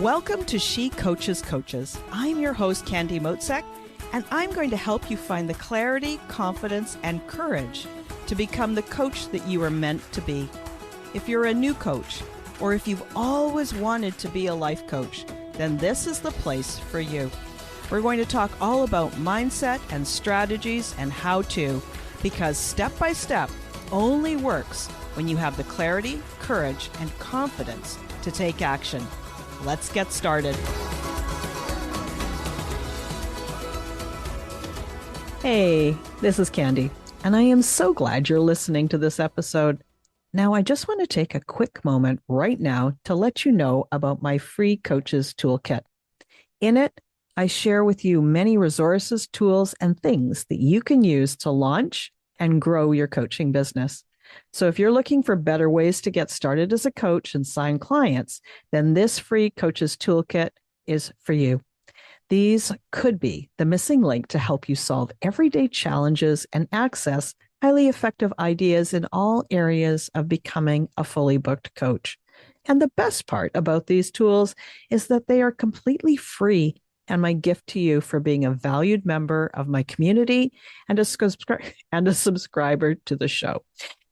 Welcome to She Coaches Coaches. I'm your host, Candy Motzek, and I'm going to help you find the clarity, confidence, and courage to become the coach that you are meant to be. If you're a new coach, or if you've always wanted to be a life coach, then this is the place for you. We're going to talk all about mindset and strategies and how to, because step by step only works when you have the clarity, courage, and confidence to take action. Let's get started. Hey, this is Candy, and I am so glad you're listening to this episode. Now, I just want to take a quick moment right now to let you know about my free Coaches Toolkit. In it, I share with you many resources, tools, and things that you can use to launch and grow your coaching business. So if you're looking for better ways to get started as a coach and sign clients, then this free Coaches Toolkit is for you. These could be the missing link to help you solve everyday challenges and access highly effective ideas in all areas of becoming a fully booked coach. And the best part about these tools is that they are completely free and my gift to you for being a valued member of my community and a subscriber to the show.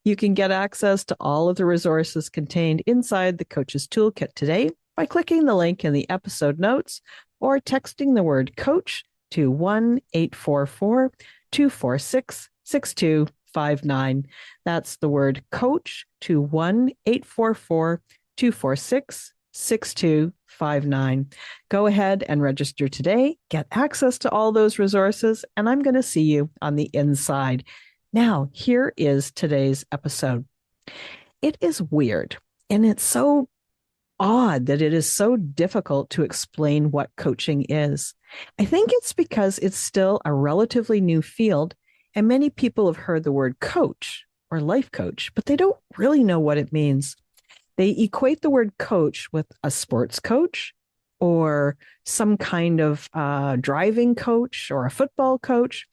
You can get access to all of the resources contained inside the Coaches Toolkit today by clicking the link in the episode notes or texting the word coach to 1-844-246-6259. That's the word coach to 1-844-246-6259. Go ahead and register today, get access to all those resources, and I'm going to see you on the inside. Now, here is today's episode. It is weird, and it's so odd that it is so difficult to explain what coaching is. I think it's because it's still a relatively new field, and many people have heard the word coach or life coach, but they don't really know what it means. They equate the word coach with a sports coach or some kind of driving coach or a football coach.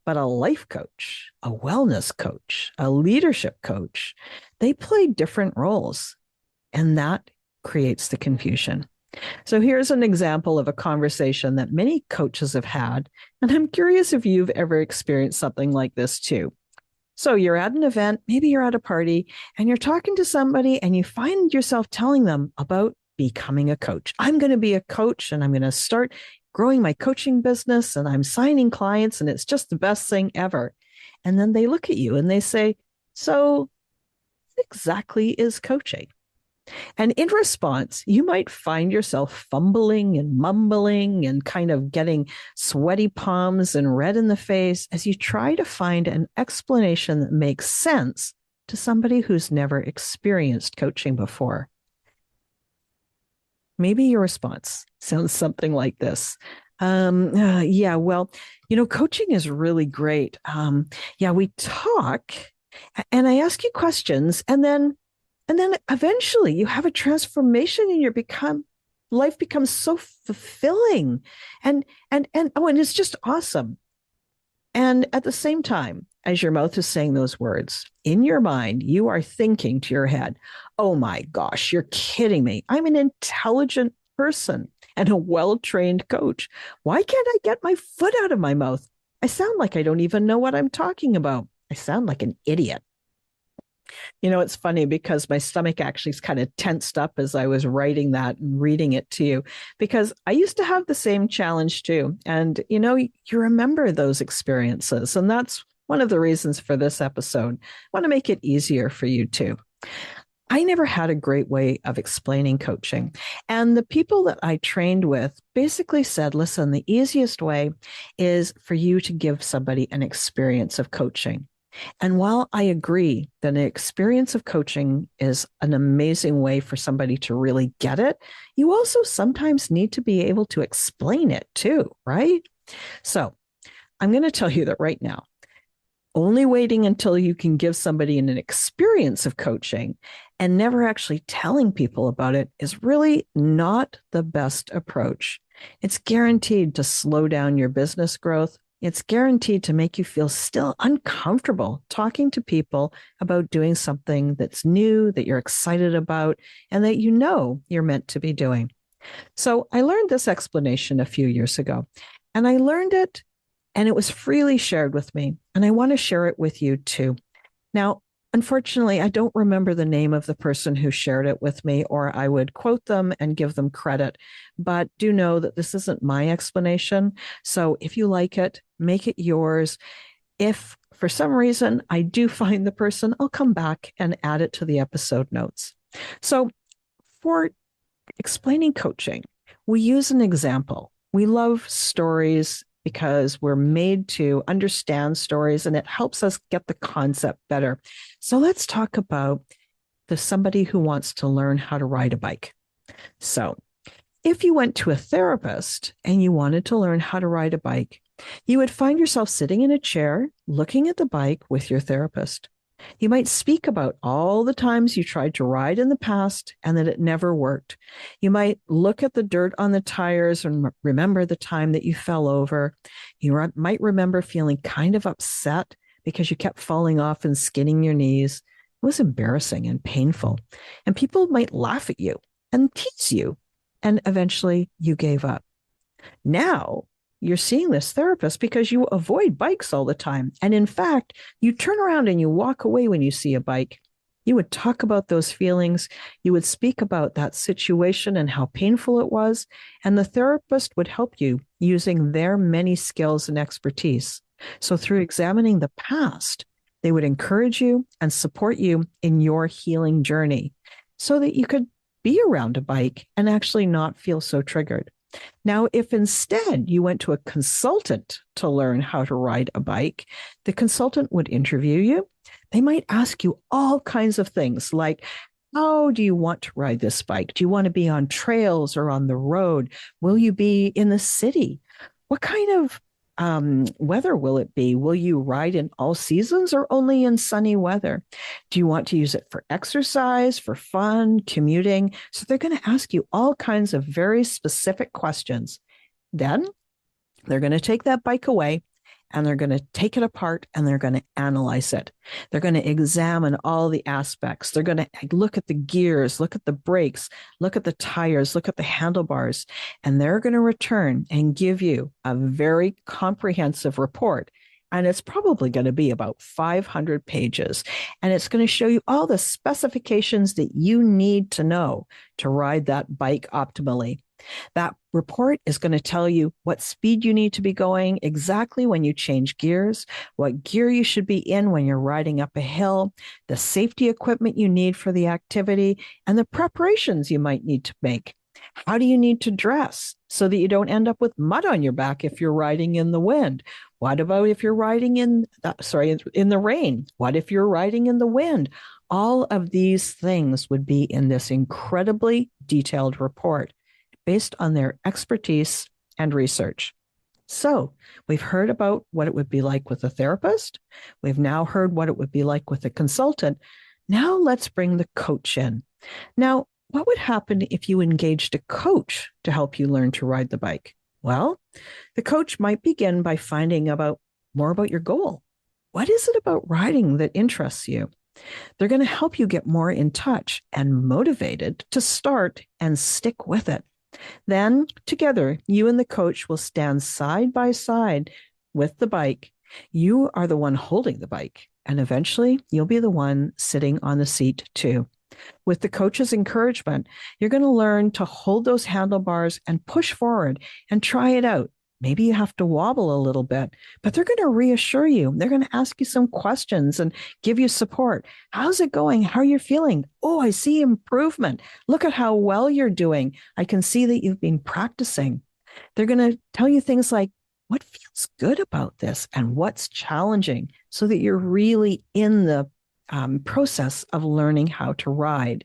But a life coach, a wellness coach, a leadership coach, they play different roles, and that creates the confusion. So here's an example of a conversation that many coaches have had, and I'm curious if you've ever experienced something like this too. So you're at an event, maybe you're at a party, and you're talking to somebody and you find yourself telling them about becoming a coach. I'm going to be a coach and I'm going to start growing my coaching business and I'm signing clients and it's just the best thing ever. And then they look at you and they say, so what exactly is coaching? And in response, you might find yourself fumbling and mumbling and kind of getting sweaty palms and red in the face as you try to find an explanation that makes sense to somebody who's never experienced coaching before. Maybe your response sounds something like this. Coaching is really great. We talk and I ask you questions and then eventually you have a transformation and life becomes so fulfilling and it's just awesome. And at the same time, as your mouth is saying those words, in your mind, you are thinking to your head, oh my gosh, you're kidding me. I'm an intelligent person and a well-trained coach. Why can't I get my foot out of my mouth? I sound like I don't even know what I'm talking about. I sound like an idiot. You know, it's funny because my stomach actually is kind of tensed up as I was writing that and reading it to you, because I used to have the same challenge too. And, you remember those experiences. And that's one of the reasons for this episode. I want to make it easier for you too. I never had a great way of explaining coaching. And the people that I trained with basically said, listen, the easiest way is for you to give somebody an experience of coaching. And while I agree that an experience of coaching is an amazing way for somebody to really get it, you also sometimes need to be able to explain it too, right? So I'm going to tell you that right now, only waiting until you can give somebody an experience of coaching and never actually telling people about it is really not the best approach. It's guaranteed to slow down your business growth. It's guaranteed to make you feel still uncomfortable talking to people about doing something that's new, that you're excited about, and that you know you're meant to be doing. So I learned this explanation a few years ago, and I learned it and it was freely shared with me. And I want to share it with you too. Now, unfortunately, I don't remember the name of the person who shared it with me, or I would quote them and give them credit. But do know that this isn't my explanation. So if you like it, make it yours. If for some reason I do find the person, I'll come back and add it to the episode notes. So for explaining coaching, we use an example. We love stories because we're made to understand stories and it helps us get the concept better. So let's talk about somebody who wants to learn how to ride a bike. So if you went to a therapist and you wanted to learn how to ride a bike, you would find yourself sitting in a chair looking at the bike with your therapist. You might speak about all the times you tried to ride in the past and that it never worked. You might look at the dirt on the tires and remember the time that you fell over. You might remember feeling kind of upset because you kept falling off and skinning your knees. It was embarrassing and painful. And people might laugh at you and tease you. And eventually you gave up. Now you're seeing this therapist because you avoid bikes all the time. And in fact, you turn around and you walk away when you see a bike. You would talk about those feelings. You would speak about that situation and how painful it was. And the therapist would help you using their many skills and expertise. So through examining the past, they would encourage you and support you in your healing journey so that you could be around a bike and actually not feel so triggered. Now, if instead you went to a consultant to learn how to ride a bike, the consultant would interview you. They might ask you all kinds of things like, how do you want to ride this bike? Do you want to be on trails or on the road? Will you be in the city? What kind of weather will it be? Will you ride in all seasons or only in sunny weather? Do you want to use it for exercise, for fun, commuting? So they're going to ask you all kinds of very specific questions. Then they're going to take that bike away and they're going to take it apart and they're going to analyze it. They're going to examine all the aspects. They're going to look at the gears, look at the brakes, look at the tires, look at the handlebars, and they're going to return and give you a very comprehensive report. And it's probably going to be about 500 pages. And it's going to show you all the specifications that you need to know to ride that bike optimally. That report is going to tell you what speed you need to be going, exactly when you change gears, what gear you should be in when you're riding up a hill, the safety equipment you need for the activity, and the preparations you might need to make. How do you need to dress so that you don't end up with mud on your back if you're riding in the wind? What about if you're riding in the rain? What if you're riding in the wind? All of these things would be in this incredibly detailed report based on their expertise and research. So we've heard about what it would be like with a therapist. We've now heard what it would be like with a consultant. Now let's bring the coach in. Now, what would happen if you engaged a coach to help you learn to ride the bike? Well, the coach might begin by finding out more about your goal. What is it about riding that interests you? They're going to help you get more in touch and motivated to start and stick with it. Then together, you and the coach will stand side by side with the bike. You are the one holding the bike, and eventually you'll be the one sitting on the seat too. With the coach's encouragement, you're going to learn to hold those handlebars and push forward and try it out. Maybe you have to wobble a little bit, but they're going to reassure you. They're going to ask you some questions and give you support. How's it going? How are you feeling? Oh, I see improvement. Look at how well you're doing. I can see that you've been practicing. They're going to tell you things like, what feels good about this and what's challenging, so that you're really in the process of learning how to ride.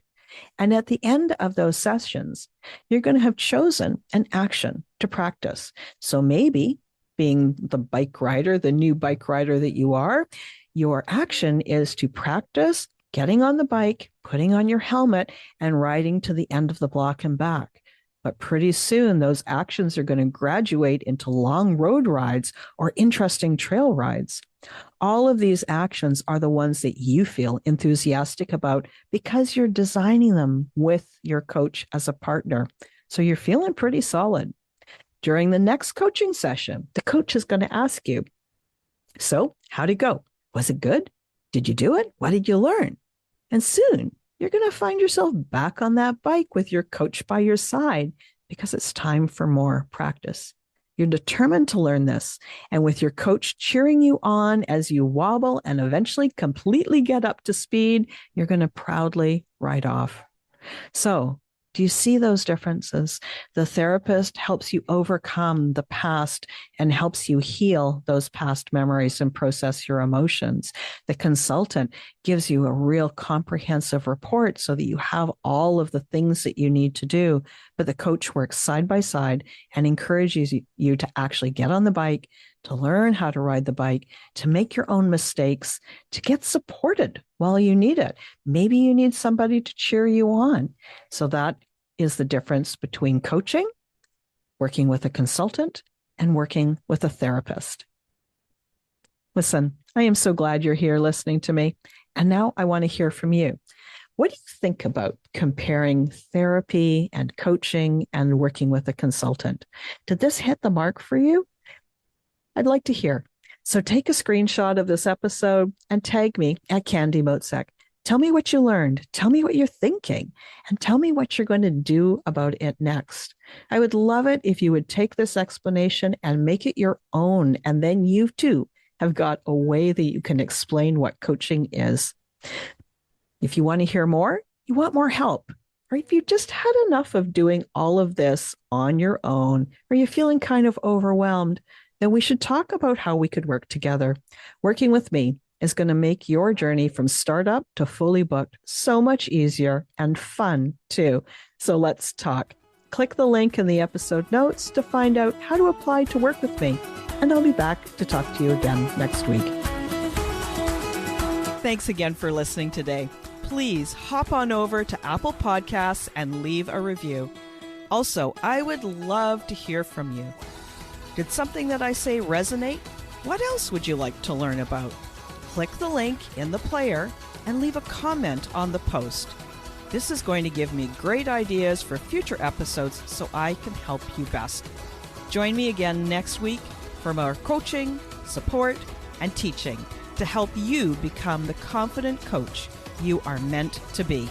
And at the end of those sessions, you're going to have chosen an action to practice. So maybe, being the bike rider, the new bike rider that you are, your action is to practice getting on the bike, putting on your helmet, and riding to the end of the block and back. But pretty soon, those actions are going to graduate into long road rides or interesting trail rides. All of these actions are the ones that you feel enthusiastic about because you're designing them with your coach as a partner. So you're feeling pretty solid. During the next coaching session, the coach is going to ask you, so how'd it go? Was it good? Did you do it? What did you learn? And soon you're going to find yourself back on that bike with your coach by your side because it's time for more practice. You're determined to learn this. And with your coach cheering you on as you wobble and eventually completely get up to speed, you're going to proudly ride off. So, do you see those differences? The therapist helps you overcome the past and helps you heal those past memories and process your emotions. The consultant gives you a real comprehensive report so that you have all of the things that you need to do. But the coach works side by side and encourages you to actually get on the bike, to learn how to ride the bike, to make your own mistakes, to get supported while you need it. Maybe you need somebody to cheer you on. So that is the difference between coaching, working with a consultant, and working with a therapist. Listen, I am so glad you're here listening to me. And now I want to hear from you. What do you think about comparing therapy and coaching and working with a consultant? Did this hit the mark for you? I'd like to hear. So take a screenshot of this episode and tag me at Candy Motzek. Tell me what you learned. Tell me what you're thinking, and tell me what you're going to do about it next. I would love it if you would take this explanation and make it your own, and then you too have got a way that you can explain what coaching is. If you want to hear more, you want more help, or if you just had enough of doing all of this on your own, or you're feeling kind of overwhelmed, then we should talk about how we could work together. Working with me is going to make your journey from startup to fully booked so much easier and fun too. So let's talk. Click the link in the episode notes to find out how to apply to work with me. And I'll be back to talk to you again next week. Thanks again for listening today. Please hop on over to Apple Podcasts and leave a review. Also, I would love to hear from you. Did something that I say resonate? What else would you like to learn about? Click the link in the player and leave a comment on the post. This is going to give me great ideas for future episodes so I can help you best. Join me again next week for more coaching, support, and teaching to help you become the confident coach you are meant to be.